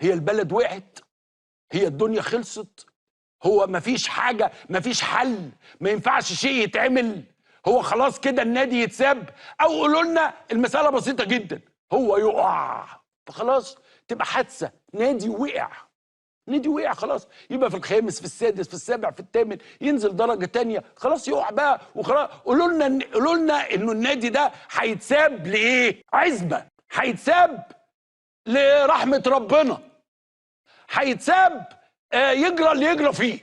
هي البلد وقعت؟ هي الدنيا خلصت؟ هو مفيش حاجة، مفيش حل، ما ينفعش شيء يتعمل؟ هو خلاص كده النادي يتساب؟ او قولوا لنا المسألة بسيطة جدا، هو يقع فخلاص تبقى حادثة، نادي وقع، نادي وقع خلاص، يبقى في الخامس في السادس في السابع في الثامن، ينزل درجة تانية خلاص يقع بقى وخلاص. قولوا لنا انه النادي ده هيتساب لايه؟ عزبة، هيتساب لرحمة ربنا، هيتساب يجرى اللي يجرى فيه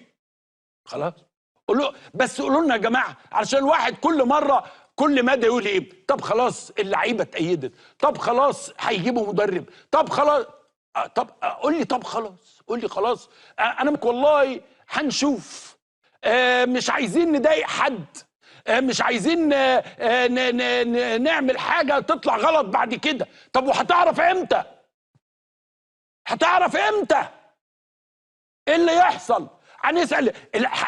خلاص. بس قولوا لنا يا جماعه، علشان الواحد كل مدى يقول ايه؟ طب خلاص اللعيبه اتأيدت، طب خلاص هيجيبوا مدرب، طب خلاص طب قول لي، طب خلاص قول لي خلاص. انا والله هنشوف. مش عايزين نضايق حد، مش عايزين نعمل حاجه تطلع غلط بعد كده. طب وهتعرف امتى؟ هتعرف امتى ايه اللي يحصل؟ هنسال.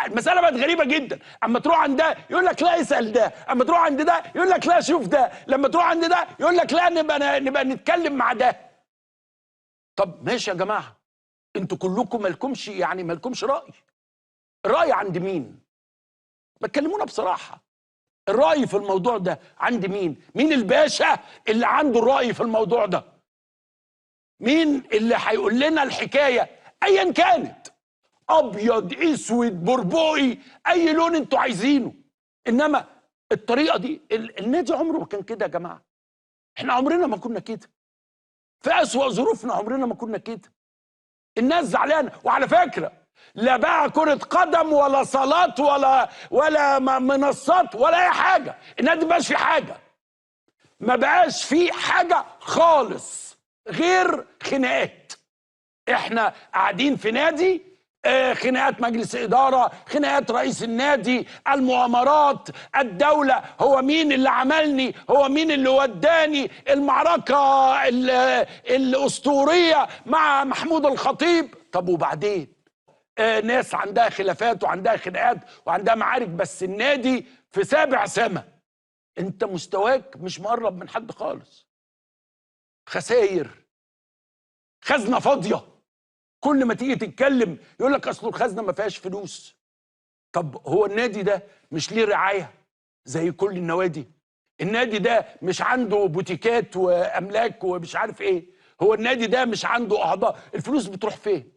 المساله بقت غريبه جدا، اما تروح عند ده يقول لك لا اسال ده، اما تروح عند ده يقول لك لا شوف ده، لما تروح عند ده يقول لك لا نبقى نتكلم مع ده. طب ماشي يا جماعه، انتوا كلكم مالكمش راي. الراي عند مين؟ ما تكلمونا بصراحه، الراي في الموضوع ده عند مين؟ مين الباشا اللي عنده الراي في الموضوع ده؟ مين اللي هيقول لنا الحكايه ايا كانت؟ ابيض اسود بربوقي اي لون انتوا عايزينه، انما الطريقه دي النادي عمره ما كان كده يا جماعه. احنا عمرنا ما كنا كده، في اسوأ ظروفنا عمرنا ما كنا كده. الناس زعلانه، وعلى فكره لا بقى كره قدم ولا صالات ولا منصات ولا اي حاجه، النادي ما بقاش فيه حاجه، ما بقاش فيه حاجه خالص غير خناقات. احنا قاعدين في نادي، خناقات مجلس إدارة، خناقات رئيس النادي، المؤامرات، الدولة، هو مين اللي عملني، هو مين اللي وداني، المعركة الأسطورية مع محمود الخطيب. طب وبعدين؟ ناس عندها خلافات وعندها خناقات وعندها معارك، بس النادي في سابع سما. انت مستواك مش مقرب من حد خالص، خساير، خزنة فاضية، كل ما تيجي تتكلم يقول لك اصل الخزنه ما فيهاش فلوس. طب هو النادي ده مش ليه رعايه زي كل النوادي؟ النادي ده مش عنده بوتيكات واملاك ومش عارف ايه؟ هو النادي ده مش عنده اعضاء؟ الفلوس بتروح فين؟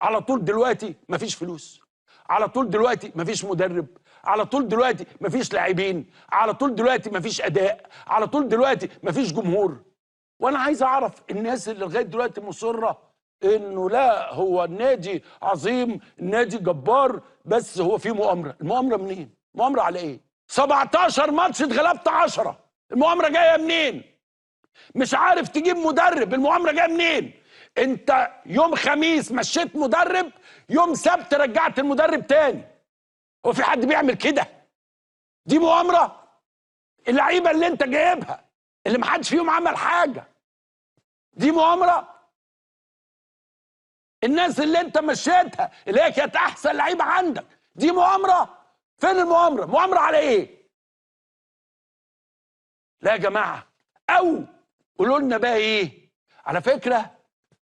على طول دلوقتي مفيش فلوس، على طول دلوقتي مفيش مدرب، على طول دلوقتي مفيش لاعبين، على طول دلوقتي مفيش اداء، على طول دلوقتي مفيش جمهور. وانا عايز اعرف الناس اللي لغايه دلوقتي مصره انه لا هو النادي عظيم، النادي جبار، بس هو فيه مؤامره. المؤامره منين؟ مؤامره على ايه؟ 17 ماتش اتغلبت 10، المؤامره جايه منين؟ مش عارف تجيب مدرب، المؤامره جايه منين؟ انت يوم خميس مشيت مدرب، يوم سبت رجعت المدرب تاني. هو في حد بيعمل كده؟ دي مؤامره؟ اللعيبه اللي انت جايبها اللي محدش فيهم عمل حاجه، دي مؤامره؟ الناس اللي انت مشيتها اللي هي كانت احسن لعيبه عندك، دي مؤامره؟ فين المؤامره؟ مؤامره على ايه؟ لا يا جماعه. او قولوا لنا بقى ايه؟ على فكره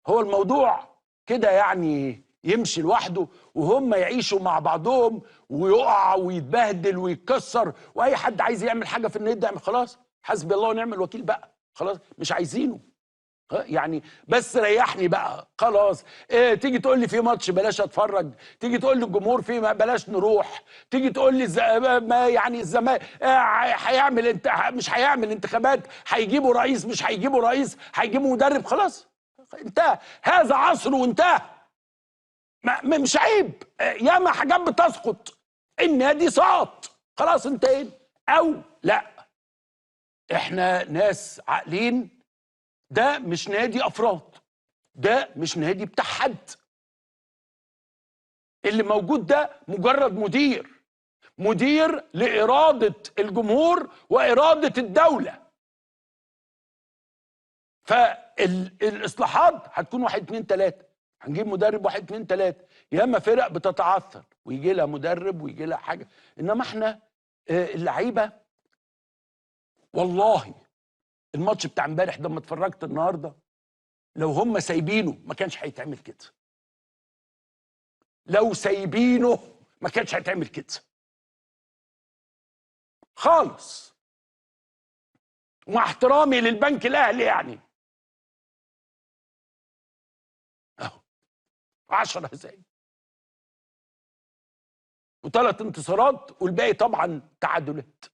هو الموضوع كده يعني يمشي لوحده، وهم يعيشوا مع بعضهم ويقع ويتبهدل ويتكسر، واي حد عايز يعمل حاجه في النادي يعمل، خلاص حسبي الله ونعم الوكيل بقى، خلاص مش عايزينه يعني. بس ريحني بقى خلاص. تيجي تقول لي في ماتش بلاش اتفرج، تيجي تقول لي الجمهور في بلاش نروح، تيجي تقول لي ما يعني الزمالك هيعمل مش هيعمل انتخابات، هيجيبوا رئيس مش هيجيبوا رئيس، هيجيبوا مدرب، خلاص انتهى هذا عصر وانتهى. مش عيب؟ ياما حاجات بتسقط، النادي سقط خلاص انتهينا. او لا، احنا ناس عاقلين، ده مش نادي افراد، ده مش نادي بتاع حد، اللي موجود ده مجرد مدير لإرادة الجمهور وإرادة الدولة. فالإصلاحات هتكون 1 2 3، هنجيب مدرب 1 2 3، ياما فرق بتتعثر ويجي لها مدرب ويجي لها حاجة، إنما احنا اللعيبة والله الماتش بتاع امبارح ده لما اتفرجت النهارده لو هم سايبينه ما كانش هيتعمل كده. لو سايبينه ما كانش هيتعمل كده خالص. ومع احترامي للبنك الاهلي يعني اهو 10 هزايم و3 انتصارات والباقي طبعا تعادلات.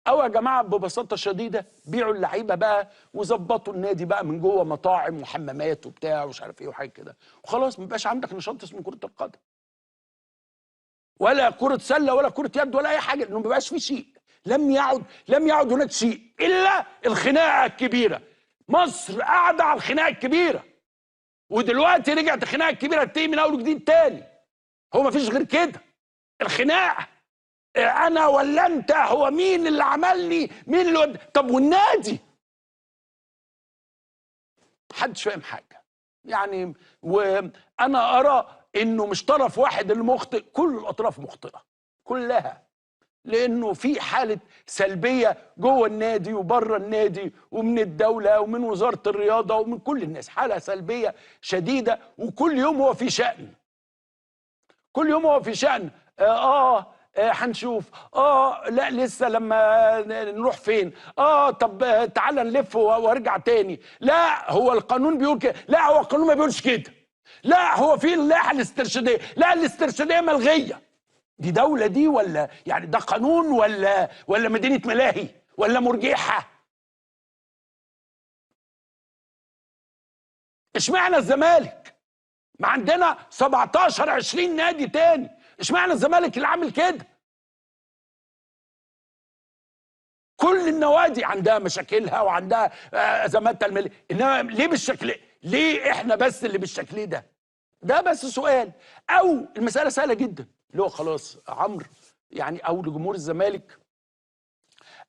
او يا جماعه ببساطه شديده بيعوا اللعيبه بقى وظبطوا النادي بقى من جوه مطاعم وحمامات وبتاع ومش عارف ايه وحاجه كده وخلاص، ما بيبقاش عندك نشاط اسمه كره القدم ولا كره سله ولا كره يد ولا اي حاجه، لانه ما بيبقاش في شيء. لم يعد هناك شيء الا الخناقه الكبيره. مصر قاعده على الخناقه الكبيره، ودلوقتي رجعت الخناقه الكبيره تنتهي من اول وجديد تاني. هو ما فيش غير كده، الخناقه انا ولا انت، هو مين اللي عملني مين اللي طب والنادي محدش فاهم حاجه يعني. وانا ارى انه مش طرف واحد اللي مخطئ، كل الاطراف مخطئه كلها، لانه في حاله سلبيه جوه النادي وبره النادي ومن الدوله ومن وزاره الرياضه ومن كل الناس، حاله سلبيه شديده، وكل يوم هو في شأن، كل يوم هو في شأن. هنشوف، لا لسه لما نروح فين، طب تعالى نلف وارجع تاني، لا هو القانون بيقول كده، لا هو القانون ما بيقولش كده، لا هو في اللائحه الاسترشاديه، لا الاسترشاديه ملغيه. دي دوله دي ولا يعني ده قانون ولا مدينه ملاهي ولا مرجيحه؟ اشمعنى الزمالك؟ ما عندنا 17 20 نادي تاني، اشمعنى الزمالك اللي عامل كده؟ كل النوادي عندها مشاكلها وعندها ازماتها الماليه، انما ليه بالشكل، ليه احنا بس اللي بالشكل ده؟ ده بس سؤال. او المساله سهله جدا، اللي هو خلاص عمرو يعني او لجمهور الزمالك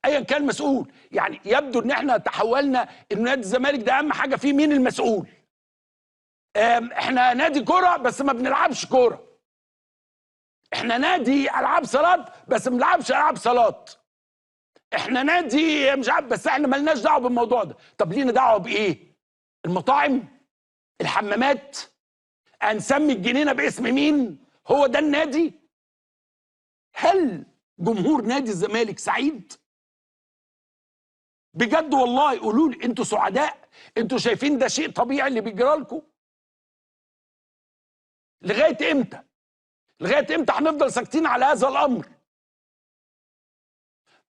ايا كان مسؤول، يعني يبدو ان احنا تحولنا ان نادي الزمالك ده اهم حاجه فيه مين المسؤول. احنا نادي كوره بس ما بنلعبش كوره، احنا نادي العاب صالات بس ما بنلعبش العاب صالات، احنا نادي مش عارف بس احنا مالناش دعوه بالموضوع ده. طب لينا دعوه بايه؟ المطاعم، الحمامات، هنسمي الجنينه باسم مين؟ هو ده النادي؟ هل جمهور نادي الزمالك سعيد؟ بجد والله قولوا لي انتوا سعداء؟ انتوا شايفين ده شيء طبيعي اللي بيجرى لكم؟ لغايه امتى؟ لغايه امتى هنفضل ساكتين على هذا الامر؟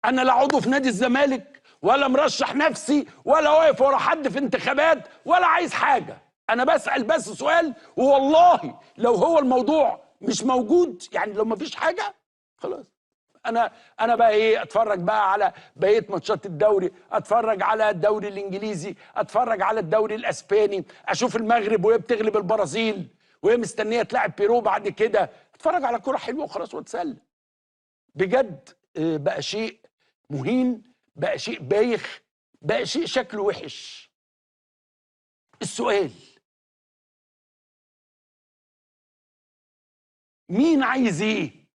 انا لا عضو في نادي الزمالك ولا مرشح نفسي ولا واقف ورا حد في انتخابات ولا عايز حاجه، انا بسأل بس سؤال، والله لو هو الموضوع مش موجود يعني لو ما فيش حاجه خلاص، انا بقى ايه، اتفرج بقى على بقيه ماتشات الدوري، اتفرج على الدوري الانجليزي، اتفرج على الدوري الاسباني، اشوف المغرب وهي بتغلب البرازيل وهي مستنيه تلعب بيرو بعد كده، اتفرج على كوره حلوه وخلاص واتسلى. بجد بقى شيء مهين، بقى شيء بايخ، بقى شيء شكله وحش. السؤال، مين عايز ايه؟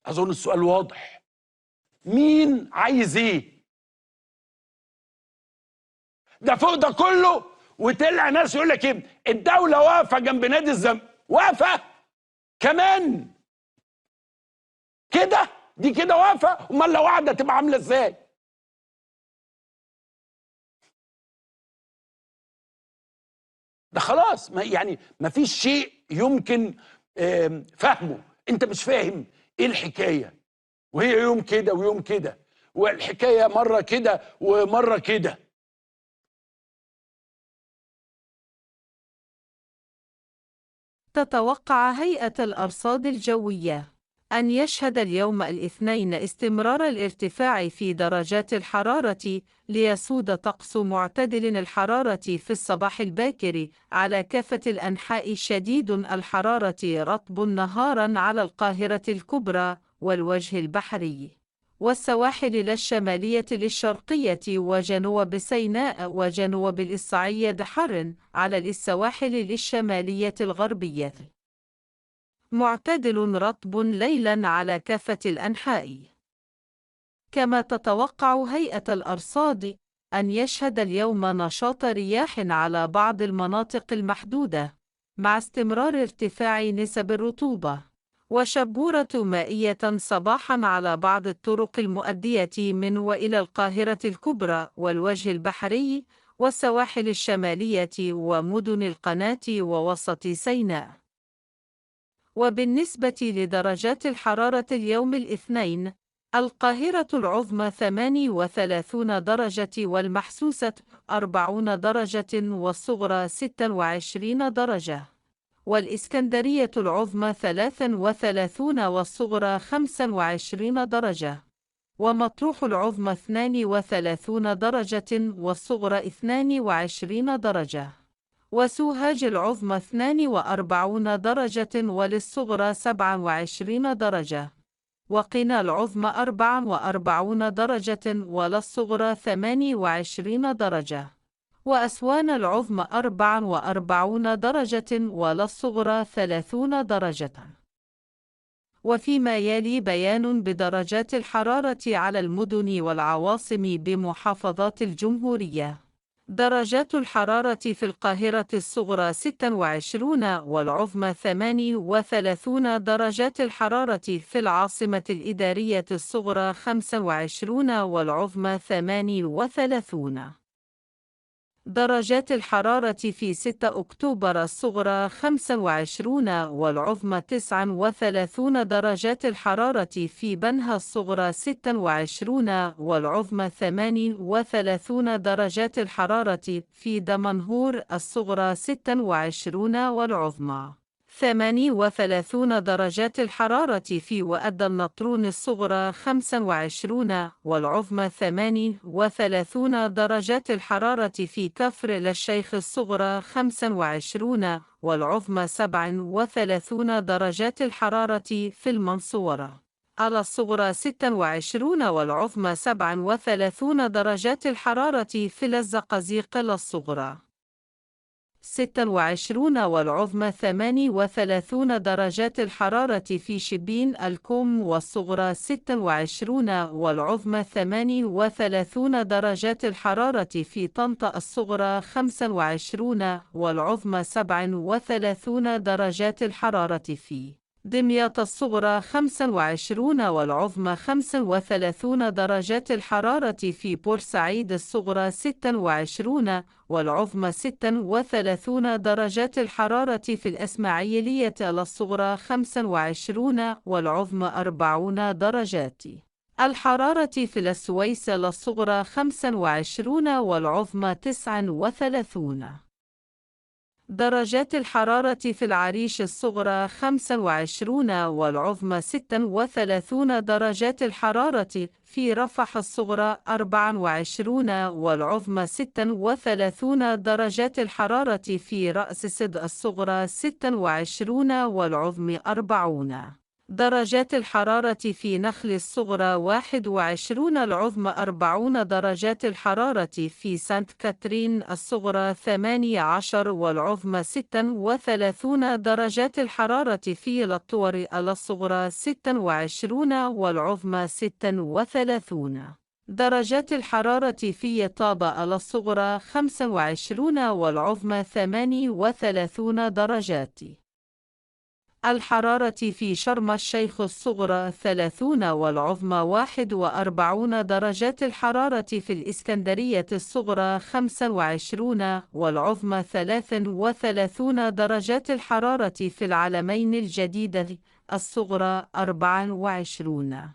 اظن السؤال واضح، مين عايز ايه؟ ده فوق ده كله وطلع ناس يقول لك ايه، الدوله واقفه جنب نادي الزمالك، واقفه كمان كده؟ دي كده واقفه؟ امال لو قاعده تبقى عامله ازاي؟ ده خلاص يعني ما فيش شيء يمكن فهمه، انت مش فاهم ايه الحكايه، وهي يوم كده ويوم كده، والحكايه مره كده ومره كده. تتوقع هيئة الأرصاد الجوية أن يشهد اليوم الاثنين استمرار الارتفاع في درجات الحرارة، ليسود طقس معتدل الحرارة في الصباح الباكر على كافة الأنحاء، شديد الحرارة رطب نهارا على القاهرة الكبرى والوجه البحري والسواحل الشمالية للشرقية وجنوب سيناء وجنوب الإصعيد، حر على السواحل الشمالية الغربية، معتدل رطب ليلا على كافة الأنحاء. كما تتوقع هيئة الأرصاد أن يشهد اليوم نشاط رياح على بعض المناطق المحدودة، مع استمرار ارتفاع نسب الرطوبة، وشبورة مائية صباحاً على بعض الطرق المؤدية من وإلى القاهرة الكبرى والوجه البحري والسواحل الشمالية ومدن القناة ووسط سيناء. وبالنسبة لدرجات الحرارة اليوم الاثنين، القاهرة العظمى 38 درجة والمحسوسة 40 درجة والصغرى 26 درجة، والإسكندرية العظمى 33 والصغرى 25 درجة، ومطروح العظمى 32 درجة والصغرى 22 درجة، وسوهاج العظمى 42 درجة وللصغرى 27 درجة، وقنا العظمى 44 درجة وللصغرى 28 درجة، وأسوان العظمى 44 درجة وللصغرى 30 درجة. وفيما يلي بيان بدرجات الحرارة على المدن والعواصم بمحافظات الجمهورية. درجات الحرارة في القاهرة الصغرى 26 والعظمى 38 درجات الحرارة في العاصمة الإدارية الصغرى 25 والعظمى 38 درجات الحرارة في 6 أكتوبر الصغرى 25 والعظمى 39 درجات الحرارة في بنها الصغرى 26 والعظمى 38 درجات الحرارة في دمنهور الصغرى 26 والعظمى 38 درجات الحرارة في وأد النطرون الصغرى 25 والعظمى 38 درجات الحرارة في كفر للشيخ الصغرى 25 والعظمى 37 درجات الحرارة في المنصورة على الصغرى 26 والعظمى 37 درجات الحرارة في الزقازيق الصغرى 26 والعظمى 38 درجات الحرارة في شبين الكوم والصغرى 26 والعظمى 38 درجات الحرارة في طنطا الصغرى 25 والعظمى 37 درجات الحرارة في دمياط الصغرى 25 والعظمى 35 درجات الحرارة في بورسعيد الصغرى 26 والعظمى 36 درجات الحرارة في الإسماعيلية الصغرى 25 والعظمى 40 درجات الحرارة في السويس الصغرى 25 والعظمى 39 درجات الحرارة في العريش الصغرى 25 والعظمى 36 درجات الحرارة في رفح الصغرى 24 والعظمى 36 درجات الحرارة في رأس سد الصغرى 26 والعظمى 40 درجات الحرارة في نخل الصغرى 21 العظمى 40 درجات الحرارة في سانت كاترين الصغرى 18 والعظمى 36 درجات الحرارة في لطور الصغرى 26 والعظمى 36 درجات الحرارة في طابة الصغرى 25 والعظمى 38 درجات الحرارة في شرم الشيخ الصغرى 30 والعظمى 41 درجات الحرارة في الإسكندرية الصغرى 25 والعظمى 33 درجات الحرارة في العلمين الجديدة الصغرى 24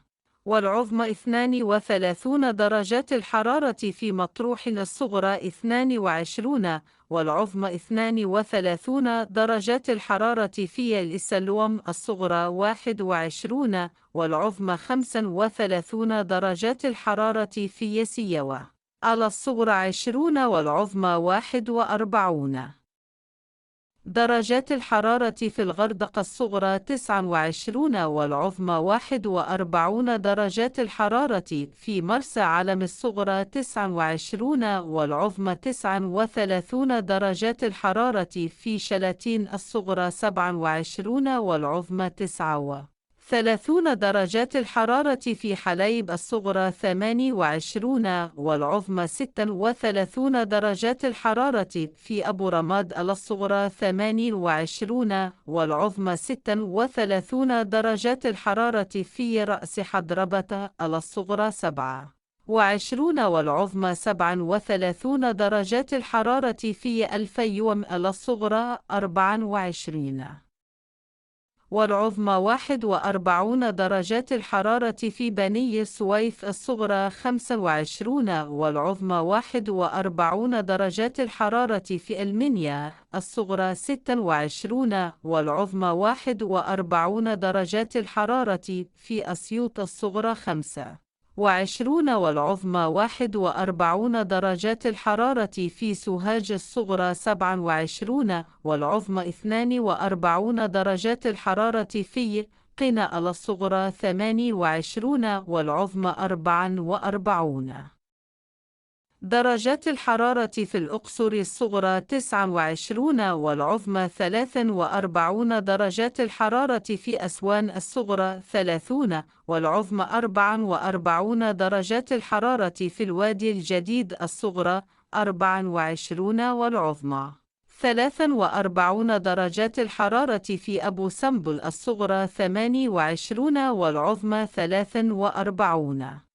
والعظمى 32 درجات الحرارة في مطروح الصغرى 22 والعظمى 32 درجات الحرارة في السلوم الصغرى 21 والعظمى 35 درجات الحرارة في سيوة على الصغرى 20 والعظمى 41 درجات الحرارة في الغردقة الصغرى 29 والعظمى 41 درجات الحرارة في مرسى علم الصغرى 29 والعظمى 39 درجات الحرارة في شلاتين الصغرى 27 والعظمى 39 30 درجات الحرارة في حلايب الصغرى 28 والعظمى 36 درجات الحرارة في أبو رماد الصغرى 28 والعظمى 36 درجات الحرارة في رأس حضربة الصغرى 27 والعظمى 37 درجات الحرارة في الفيوم الصغرى 24 والعظمى 41 درجات الحرارة في بني سويف الصغرى 25 والعظمى 41 درجات الحرارة في المنيا الصغرى 26 والعظمى 41 درجات الحرارة في أسيوط الصغرى 25 والعظمى 41 درجات الحرارة في سوهاج الصغرى 27 والعظمى 42 درجات الحرارة في قنا الصغرى 28 والعظمى 44 درجات الحرارة في الأقصر الصغرى 29 والعظمى 43 درجات الحرارة في أسوان الصغرى 30 والعظمى 44 درجات الحرارة في الوادي الجديد الصغرى 24 والعظمى 43 درجات الحرارة في أبو سمبل الصغرى 28 والعظمى 43